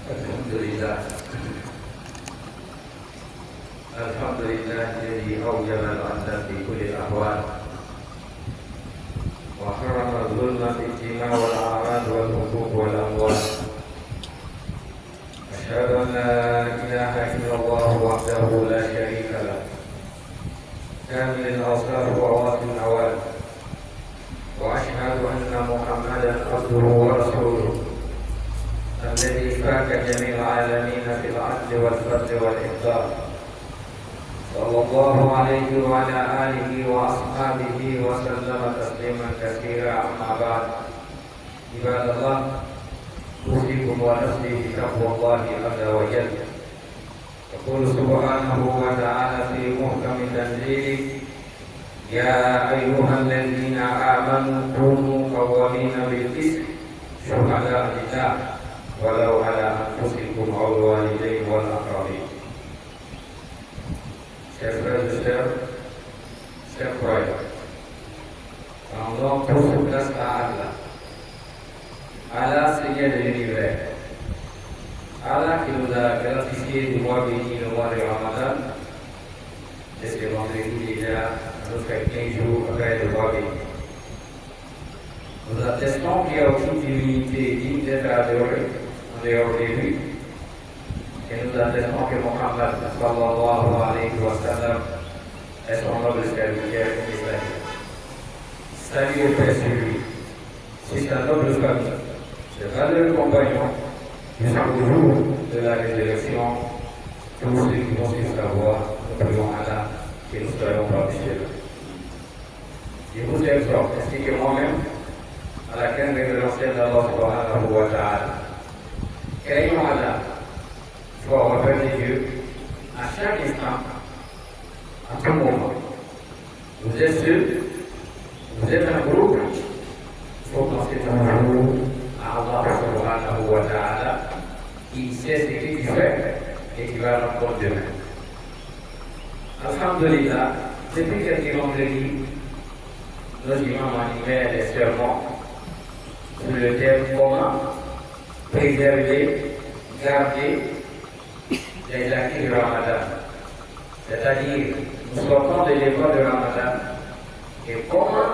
الحمد لله الحمد لله الذي أوجب العدل في كل الأحوال وحرم الظلم في الدماء والأعراض والحقوق والأموال. أشهد أن لا إله إلا الله وحده لا شريك له كامل الأوصاف وواصل النوال. وأشهد أن محمدا عبده ورسوله الذي فاك جميع العالمين في العدل والفضل والإفضال، صلى الله عليه وعلى آله وأصحابه وسلم تسليما كثيرا. أما بعد، عباد الله، أوصيكم ونفسي بتقوى الله عز وجل. يقول سبحانه وتعالى في محكم تنزيله: يا أيها الذين آمنوا كونوا قوامين بالقسط شهداء لله ولو على أنفسكم أو الوالدين والأقربين. Chers frères et sœurs, chers croyants, rendons toute grâce à Allah, Allah Seigneur de l'univers, Allah qui nous a gratifié du mois béni, le mois de Ramadan. Et ce vendredi déjà, nous fait 15 jours après le mois béni. Nous attestons qu'il n'y a aucune divinité digne d'être adorée en dehors de lui. Et nous attestons que Mohammed sallallahu alayhi wa sallam est son noble serviteur et messager. Salut et paix sur lui, sur sa noble famille, ses valeureux compagnons, jusqu'au jour de la résurrection. Tous ceux qui vont suivre sa voie, nous prions Allah que nous soyons parmi ceux-là. Je vous exhorte, ainsi que moi-même, à la crainte révérentielle d'Allah subhanahu wa ta'ala. Craignons Allah. Il faut avoir peur de Dieu à chaque instant, à tout moment. Vous êtes seul, vous êtes un groupe, il faut penser toujours à Allah subhanahu wa ta'ala, qui sait ce qu'il fait et qui va rendre demain. Alhamdulillah, depuis quelques vendredis, nos imams animaient des sermons sur le thème comment préserver, garder les acquis du Ramadan. C'est-à-dire, nous sortons de l'école de Ramadan et comment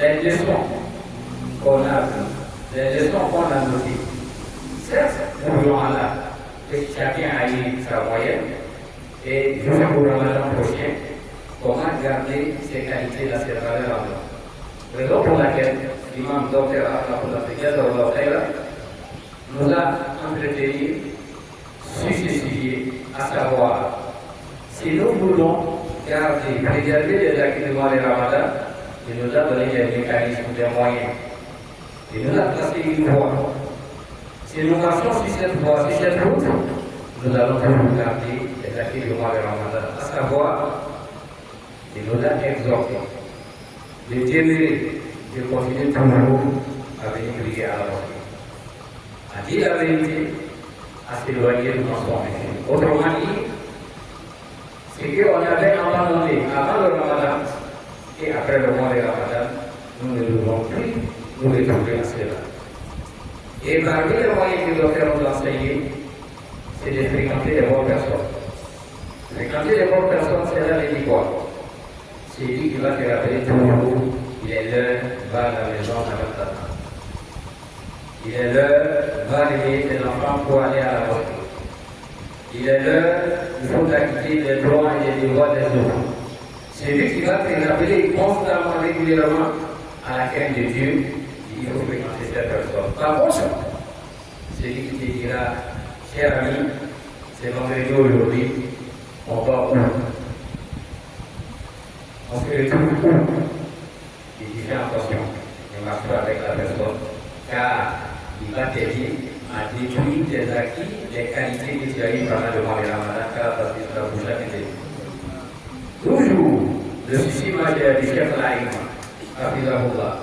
les leçons qu'on a notées. Certes, nous voulons Allah que chacun aille sa moyenne et jusqu'au Ramadan prochain, comment garder ces qualités de cette valeur en nous. Raison pour laquelle l'imam Dr. Abdullah nous a entretenu sur ce sujet, à savoir, si nous voulons garder, préserver les acquis du mois de Ramadan, il nous a donné des mécanismes, des moyens. Il nous a tracé une voie. Si nous marchons sur cette voie, sur cette route, nous allons toujours garder les acquis du mois de Ramadan. À savoir, il nous a exhorté de demeurer, de continuer toujours à venir prier à la mosquée, à dire la vérité, à s'éloigner de mensonges. Autrement dit, ce qu'on avait abandonné avant le Ramadan et après le mois de Ramadan, nous ne devons plus nous retrouver à cela. Et parmi les moyens que nous devons nous enseigner, c'est de fréquenter les bonnes personnes. Fréquenter les bonnes personnes, c'est là les quoi? C'est lui qui va te rappeler toujours, il est l'heure, va à la maison avec ta femme. Il est l'heure, va réveiller tes enfants pour aller à la mosquée. Il est l'heure, il faut acquitter les droits et les devoirs des autres. C'est lui qui va te rappeler constamment, régulièrement, à la crainte de Dieu, il faut fréquenter cette personne. Par contre, c'est lui qui te dira, cher ami, c'est vendredi aujourd'hui, on va où? On fait le tour où? Il dit, fais attention, ne marche pas avec la personne, car il va t'aider à détruire tes acquis, les qualités que tu as eues pendant le mois de Ramadan, car parce que tu vas bouger chaque année. Toujours, le souci majeur du chef Laïma, Hafizahullah,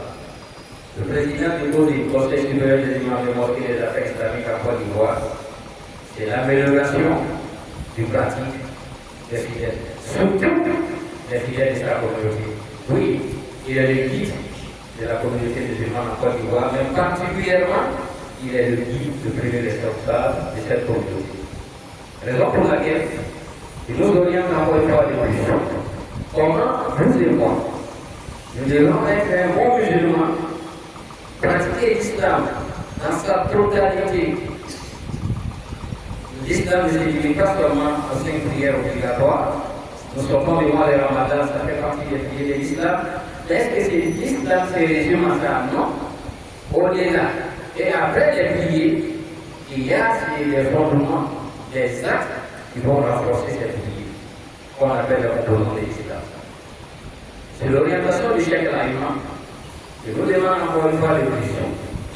le président du Conseil supérieur des imams de mosquée des affaires islamiques en Côte d'Ivoire, c'est l'amélioration du pratique des fidèles, surtout les fidèles de sa communauté. Oui, il est le guide de la communauté musulmane en Côte d'Ivoire, mais particulièrement il est le guide, le premier responsable de cette communauté. Raison pour laquelle nous orientons encore une fois des questions. Comment vous et moi, nous devons être un bon musulman, pratiquer l'islam dans sa totalité. L'islam ne se limite pas seulement aux 5 prières obligatoires. Nous sortons du mois de Ramadan, ça fait partie des prières de l'islam. Mais est-ce que l'islam se résume à ça? Non. Au-delà. Et après les prières, il y a les fondements, des actes qui vont renforcer cette prière, qu'on appelle le composant de l'islam. C'est l'orientation du Cheikh Al-Imam. Je vous demande encore une fois de question.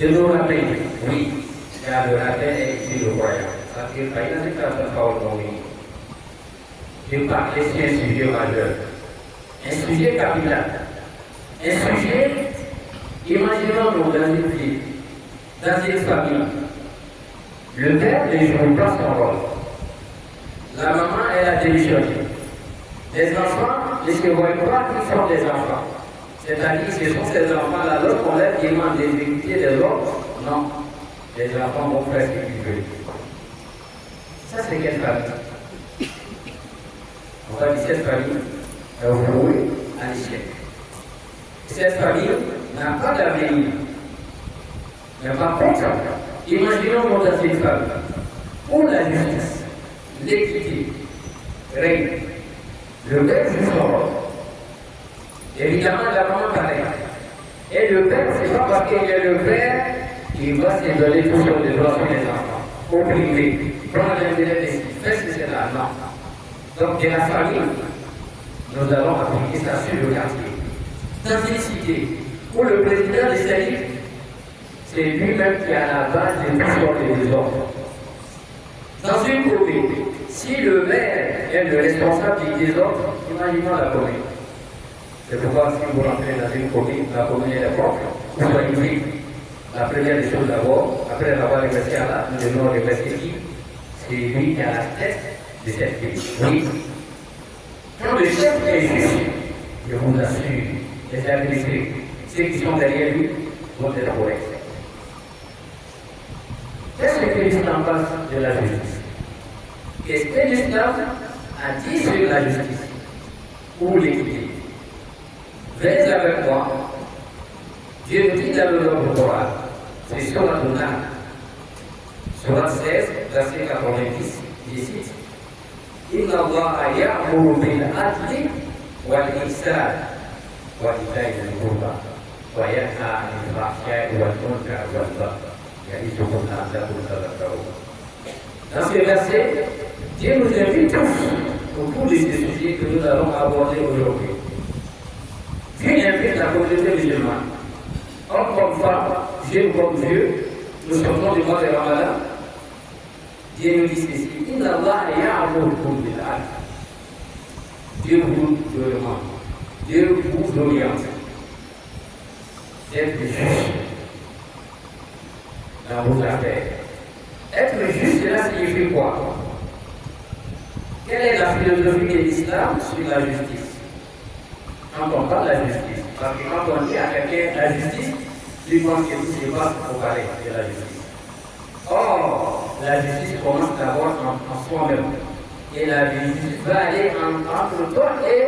Je nous rappelle, oui, car le rappel est ici le croyant. Ça fait pas une indication pour nous. Je parle ici un sujet majeur, un sujet capital, un sujet, imaginons-nous dans une vie, dans une famille. Le père ne joue pas son rôle. La maman, elle a démissionné. Les enfants ne se voient pas qu'ils sont des enfants. C'est-à-dire que ce sont ces enfants-là, lorsqu'on leur demande d'exécuter des ordres, non. Les enfants vont faire ce qu'ils veulent. Ça, c'est quelle famille? On va dire cette famille est vouée à l'échec. Cette famille n'a pas d'avenir. Mais par contre, imaginons dans cette famille où la justice, l'équité règne. Le père joue son rôle. Évidemment, la maman pareil. Et le père, c'est pas parce qu'il est le père qu'il va se donner tout sur les droits sur les enfants. Opprimer, prendre l'intérêt des filles, faire ce que c'est là, non. Donc, de la famille, nous allons appliquer ça sur le quartier. Dans une cité où le président de cette ville, c'est lui-même qui est à la base de tout sur les désordres. Dans une commune, si le maire est le responsable du désordre, imaginons la commune. C'est pourquoi si vous rentrez dans une commune, la commune est propre, vous soyez la première des choses d'abord, après avoir remercié Allah, nous devons remercier qui? C'est lui qui est à la tête de cette ville. Oui. Quand le chef est juste, je vous assure, les administrés, ceux qui sont derrière lui, vont être corrects. Qu'est-ce que l'islam pense de la justice? Qu'est-ce que l'islam a dit sur la justice ou l'équité? Venez avec moi. Dieu nous dit dans le Coran, c'est sur la Douna, Surat 16, verset 90, je cite: Inna Allah ya'muru bil adli wal ihsan wa ita'i dhil qurba wa yanha 'anil fahsya'i wal munkar wal baghi ya'idukum la'allakum tadhakkarun. Dans ce verset, Dieu nous invite tous au bout de ces sujets que nous allons aborder aujourd'hui. Dieu invite la communauté musulmane, homme comme femme, jeune comme vieux, nous sortons du mois de Ramadan. Dieu nous dit ceci: Inna Allah ya'murukum bil 'adl. Dieu vous demande, Dieu vous oriente d'être juste dans vos affaires. Être juste, cela signifie quoi? Quelle est la philosophie de l'islam sur la justice? Quand on parle de la justice, parce que quand on dit à quelqu'un la justice, lui pense que tout se passe au palais de la justice. Or, la justice commence d'abord en soi-même. Et la justice va aller entre toi et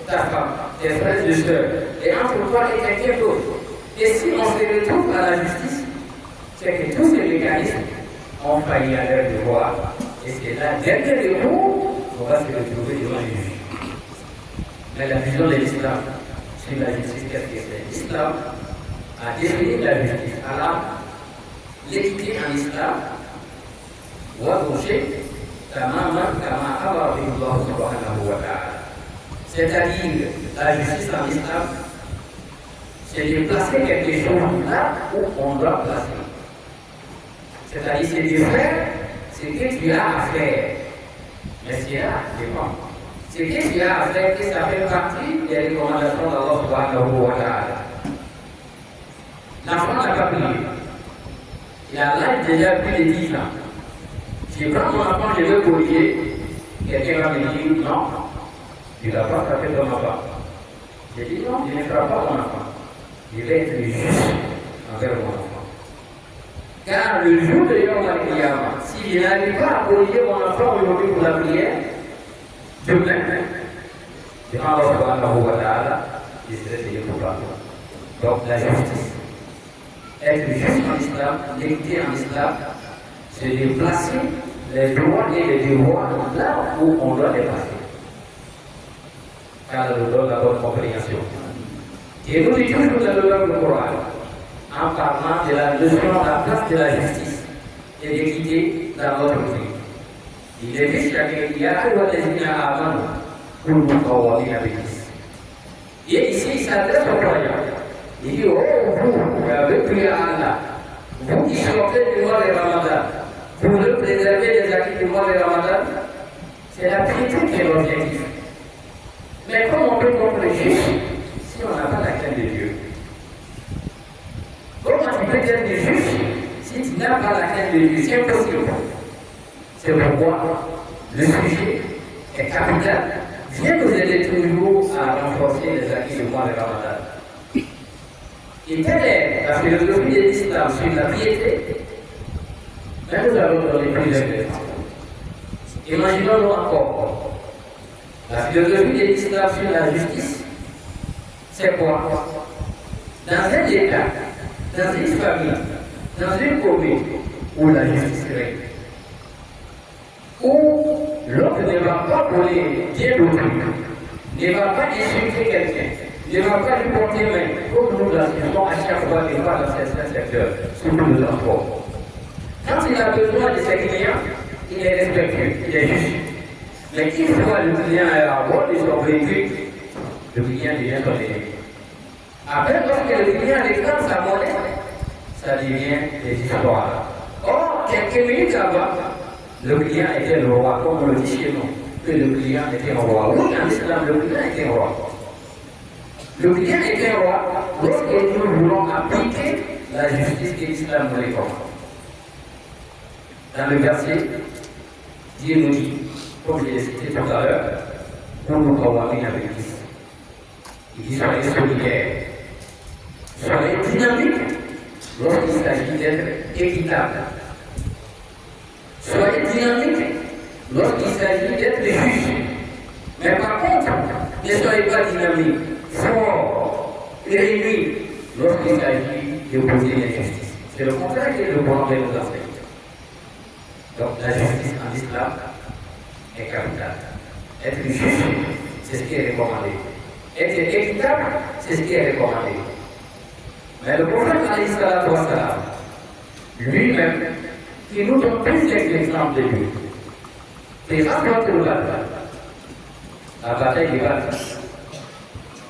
ta femme, tes frères et sœurs, et entre toi et quelqu'un d'autre. Et si on se retrouve à la justice, c'est que tous ces mécanismes ont failli à leur devoir. Et c'est là, derrière le coup, on va se retrouver devant le juge. Mais la vision de l'islam sur la justice, qu'est-ce que c'est? L'islam a défini la justice. Alors, l'équité en islam, c'est-à-dire la justice en islam, c'est de placer quelque chose là où on doit placer. C'est-à-dire c'est de faire ce que tu as à faire. Mais c'est là, dépend. Ce que tu as à faire, que ça fait partie des recommandations d'Allah subhanahu wa ta'ala. L'enfant n'a pas prié. Il a l'âge déjà plus de 10 ans. Si je prends mon enfant, je veux corriger, quelqu'un va me dire non, tu ne vas pas frapper ton enfant. Je dis non, je ne frappe pas mon enfant. Je vais être juste envers mon enfant. Car le jour de Yom Al-Qiyamah, si je n'arrive pas à corriger mon enfant aujourd'hui pour la prière, demain, devant Allah subhanahu wa ta'ala, je serai payé pour la foi. Donc la justice. Être juste en islam, l'équité en islam, c'est de placer les droits et les devoirs là où on doit les placer. Car nous donne la bonne compréhension. Et nous disons toujours dans le Coran, en parlant de la notion de la place de la justice et l'équité dans notre vie. Il est dit qu'il y a pour nous travailler avec lui. Et ici, il s'adresse aux croyants. Il dit, oh, vous avez prié à Allah, vous qui sortez du mois de Ramadan, vous voulez préserver les acquis du mois de Ramadan, c'est la piété qui est l'objectif. Mais comment on peut comprendre juste si on n'a pas la crainte de Dieu? Comment tu peux être juste si tu n'as pas la crainte de Dieu? C'est impossible. C'est pourquoi le sujet est capital. Vient nous aider toujours à renforcer les acquis du mois de Ramadan. Et quelle est la philosophie de l'islam sur la piété? Mais nous allons donner plusieurs exemples. Imaginons-nous encore. La philosophie de l'islam sur la justice, c'est quoi? Dans un État, dans une famille, dans une commune où la justice règne, où l'autre ne va pas voler bien d'autrui, ne va pas insulter quelqu'un, ne va pas lui porter main, comme nous l'assistons à chaque fois qu'il va dans certains secteurs, surtout le transport. Quand il a besoin de ses clients, il est respectueux, il est juste. Mais une fois le client est à bord de son véhicule, le client devient son ennemi. Après, lorsque le client réclame sa monnaie, ça devient des histoires. Or, quelques minutes avant, le client était le roi, comme on le dit chez nous, que le client était un roi. Oui, en islam, le client était un roi. Le client était un roi lorsque nous voulons appliquer la justice que l'islam nous réclame. Dans le verset, Dieu nous dit, comme je l'ai cité tout à l'heure, pour nous combattre avec Christ. Il dit, soyez solidaires, soyez dynamiques lorsqu'il s'agit d'être équitable. Soyez dynamiques lorsqu'il s'agit d'être juge. Mais par contre, ne soyez pas dynamiques, forts, réunis lorsqu'il s'agit de poser l'injustice. C'est le contraire que le Coran de nous enseigne. Donc la justice en islam est capitale. Être juste, c'est ce qui est recommandé. Être équitable, c'est ce qui est recommandé. Mais le prophète alayhi salatu wa salam, lui-même, il nous donne plusieurs exemples de lui. Exemple de la bataille du Badr,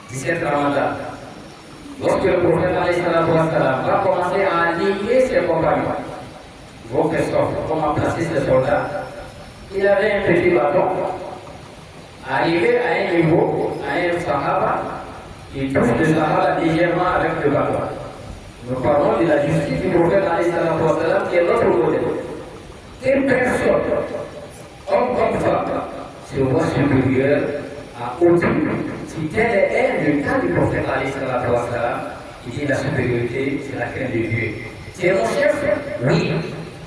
17 Ramadan. Lorsque le prophète alayhi salatu wa salam va commencer à aligner ses compagnons, vos questions, comment placer ces soldats, il avait un petit bâton. Arrivé à un niveau, à un sahaba, il touche le sahaba légèrement avec le bâton. Nous parlons de la justice du prophète alayhi salatu wa salam qui est notre modèle. Quelle personne, homme comme femme, se voit supérieur à autrui? Si tel est le cas du prophète alayhi salatu wa salam, il dit la supériorité, c'est la crainte de Dieu. C'est mon chef? Oui,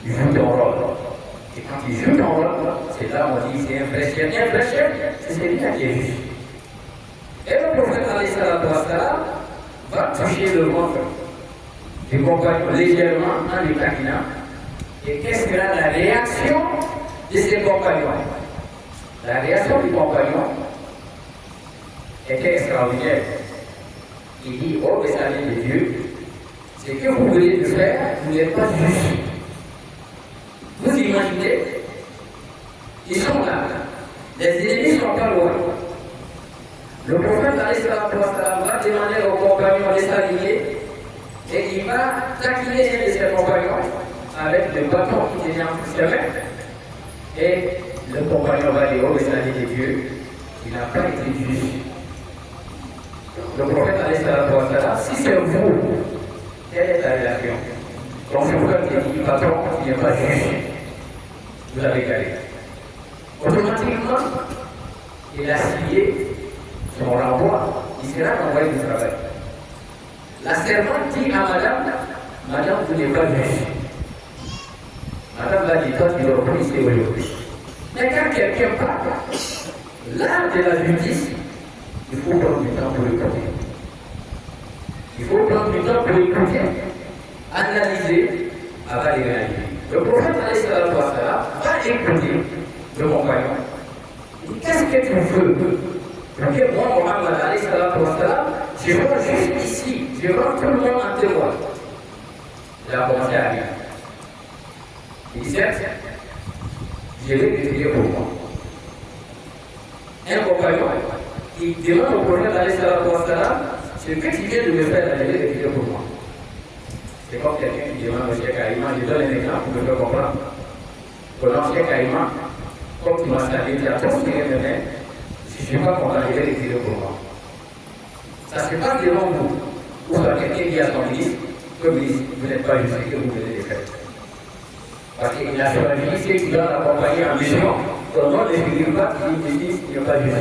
il joue ton rôle. Et quand il joue ton rôle, c'est là où on dit c'est un vrai chef. Un vrai chef, c'est celui-là qui est juste. Et le prophète alayhi salatu wa salam va toucher le ventre du compagnon légèrement en le taquinant. Et qu'est-ce que sera la réaction de ses compagnons? La réaction du compagnon était extraordinaire. Il dit, oh, mais ça vient de Dieu, ce que vous voulez faire, vous n'êtes pas juste. Vous imaginez, ils sont là, les ennemis ne sont pas loin. Le prophète alayhi salatu wa salam va demander aux compagnons de s'aligner et il va taquiner un de ses compagnons avec le bâton qui était en ses mains. Et le compagnon va dire, oh, mais ça vient de Dieu, il n'a pas été juste. Le prophète alayhi salatu wa salam, si c'est vous, quelle est la relation? Ton frère qui dit, patron, il n'est pas juste. Vous avez gagné. Automatiquement, il a signé son renvoi, il sera renvoyé du travail. La servante dit à madame, madame, vous n'êtes pas juste. Madame l'a dit, toi tu dois policier aujourd'hui. Mais quand quelqu'un parle, l'art de la justice, il faut prendre du temps pour écouter. Il faut prendre du temps pour écouter, analyser, avant de réagir. Le prophète va écouter le compagnon. Qu'est-ce que tu veux? Parce que moi, Mohamed je vois juste ici, je vois tout le monde en témoin. Il a commencé à rire. Il dit, certes, je vais prier pour moi. Un compagnon, il demande au prophète ce que tu viens de me faire, je vais prier pour moi. C'est comme quelqu'un qui demande au Cheikh Aïma, je donne un exemple pour me faire comprendre. Pendant Cheikh Aïma, comme tu m'as statué, tu as tout ce que je fais, si je ne suis pas content, je vais retirer pour moi. Ça se passe devant vous. Ou soit quelqu'un dit à son ministre, que vous n'êtes pas juste que vous venez de faire. Parce qu'il a choisi ceux qui doivent l'accompagner en mission. Ton nom ne figure pas, il dit qu'il n'y a pas juste.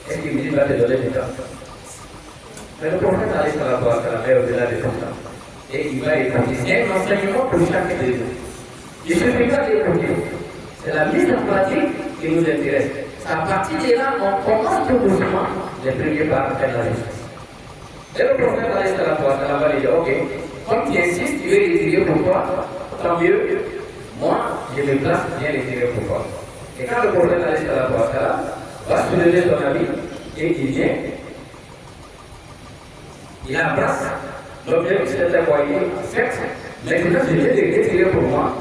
Est-ce qu'il me dit va te donner du temps? Mais le prophète allait sur la voie, ça la met au-delà de tout ça. Et il va écouter. C'est un enseignement pour chacun de nous. Il ne suffit pas d'écouter. C'est la mise en pratique qui nous intéresse. C'est à partir de là, on commence tout doucement les premiers pas à faire la justice. Et le prophète allait sur la voie, ça va lui dire, ok, comme tu insistes, tu veux retirer pour toi, tant mieux. Moi, je me place bien retirer pour toi. Et quand le prophète allait sur la voie, ça va soulever son ami et il vient. Il embrasse l'objet qui s'était envoyé, certes, maintenant je vais le retirer pour moi,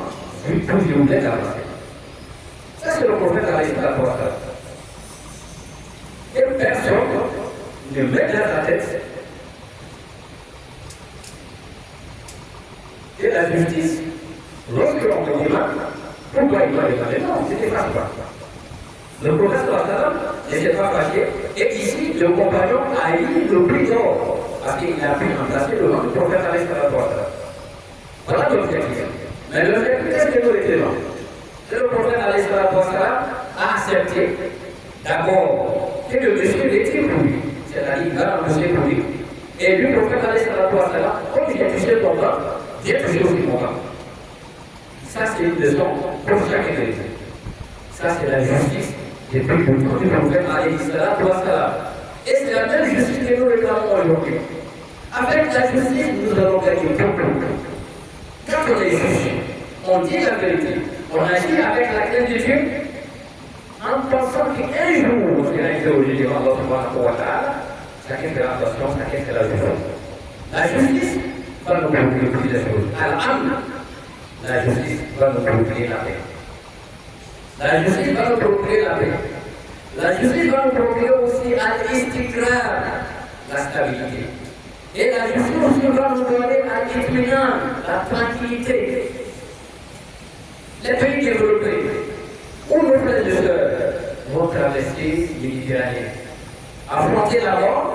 vu que je voulais l'embrasser. Ça, c'est le prophète à la porte. Et personne ne met dans sa tête que la justice, lorsqu'on me demande pourquoi il m'a demandé, non, c'était pas ça. Le prophète ne s'est pas fâché, et ici, le compagnon a eu le prix d'or. Parce qu'il a pu remplacer le nom du prophète à la porte. Voilà l'objectif. Mais l'objectif, qu'est-ce que nous retenons? Le prophète à la porte a accepté d'abord que le monsieur retire pour lui, c'est-à-dire il va rembourser pour lui. Et lui, le prophète à la porte, comme il a touché ton temps, j'ai touché aussi mon temps. Ça, c'est une leçon pour chacun de nous. Ça, c'est la justice depuis le temps du prophète à la porte. Et c'est la même justice que nous réclamons aujourd'hui. Avec la justice, nous allons gagner beaucoup. Quand on est juge, on dit la vérité. On agit avec la crainte de Dieu en pensant qu'un jour, on sera interrogé devant Allah subhanahu wa ta'ala, chacun fera attention, chacun fera justice. La justice va nous procurer plusieurs choses. Al-Amn, la justice va nous procurer la paix. La justice va nous procurer la paix. La justice va nous procurer aussi al-istiqrar, la stabilité. Et la justice aussi va nous donner al-itminan, la tranquillité. Les pays développés, où nos frères et sœurs vont traverser les Méditerranée, affronter la mort